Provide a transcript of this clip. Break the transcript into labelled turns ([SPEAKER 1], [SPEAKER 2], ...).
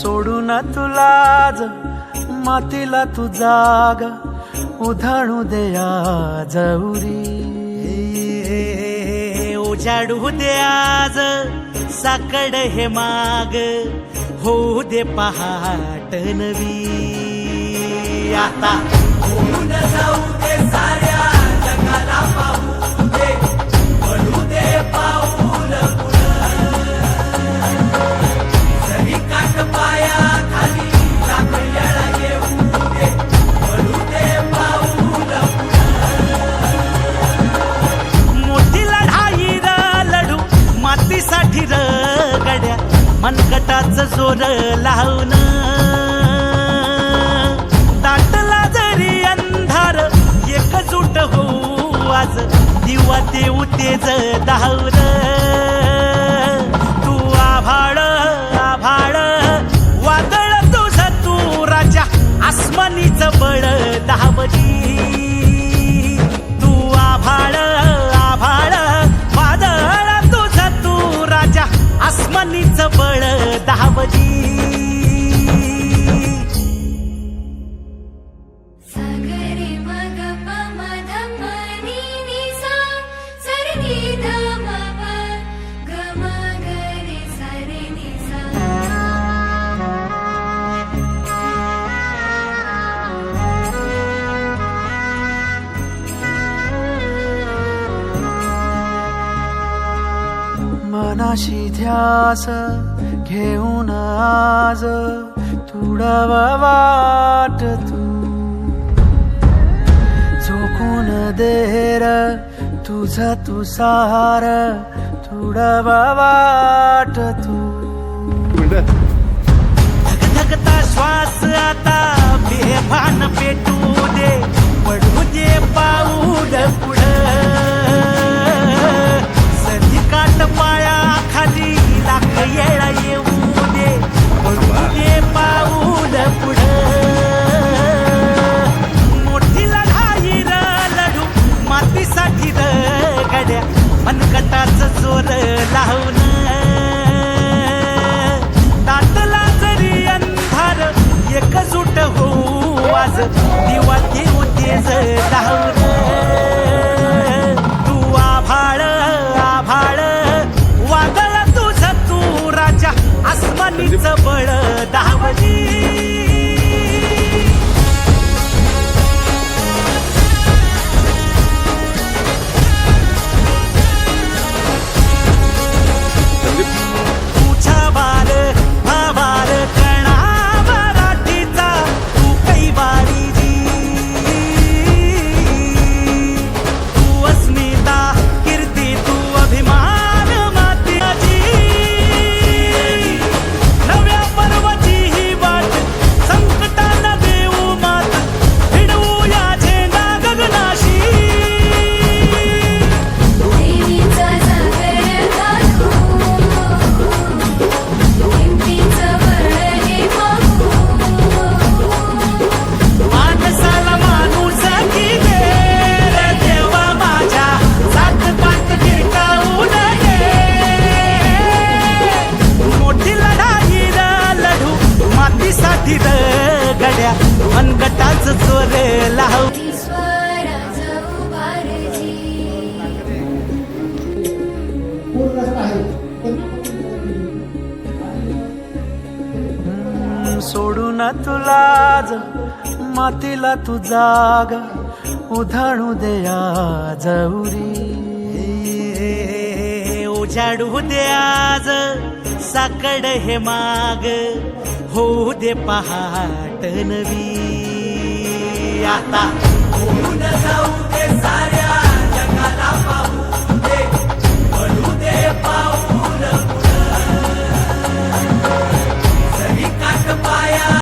[SPEAKER 1] सोडून तुलाज मातीला तू जाग उधाणू दे आज उरी
[SPEAKER 2] उजाडू दे आज साकड हे माग होऊ दे पहाट नवी आता होऊन जाऊ दे साऱ्या जगाला पाहू दे पडू दे पाऊल जरी काट पाया खाली लाख येळा येऊ दे पडू दे पाऊल मोठी लढाई लढू मातीसाठी र गड्या मनगटाचं जोर लावून दाटला जरी अंधार एकजूट होऊ आज दिवा देऊ तेज धावून तू आभाळ आभाळ वादळ तुझं तू राजा आसमानीचं बळ दावली तू आभाळ आभाळ वादळ तुझं तू राजा आसमानीचं बळ दावली
[SPEAKER 3] सागरे मग पमध मनी निसा सरनी धम प गम गरे सरे निसा
[SPEAKER 1] मनाशी ध्यास घेऊन आज तुडवा वाट तू झोकून देर तुझा तू सार तुडवा वाट तू
[SPEAKER 2] धगधगता श्वास आता बेभान पेटू दे पडू दे पाऊल पुढं सधी काट पाया खाली लाख येळा येऊ दे पडू दे पाऊल पुढं मोठी लढाई र लढू मातीसाठी र गड्या मनगटाचं जोर लावून दाटला जरी अंधार एकजूट होऊ आज दिवा देऊ तेज धावून तू आभाळ आभाळ वादळ तुझं तू राजा आसमानीचं बळ दावली तुझा वार भावार कणावराठीचा तू कैवारी जी तू अस्मिता कीर्ती तू अभिमान मातीची नव्या पर्वची ही वाट संकटाला देऊ मात भिडवूया झेंडा गगनाशी
[SPEAKER 3] देवीचा जागर दाखवू हिमतीचं बळ हे बघू
[SPEAKER 2] माणसाला माणूस की दे रे देवा माझ्या सात पात गिरकावून घे मोठी लढाई र लढू मातीसाठी र गड्या मनगटाचं जोर लावू
[SPEAKER 3] ती स्वराचं उभारजी
[SPEAKER 1] सोडून तुलाज मातीला तू जाग उधाणू दे आज उरी
[SPEAKER 2] उजाडू दे आज साकड हे माग होऊ दे पहाट नवी आता होऊन जाऊ दे साऱ्या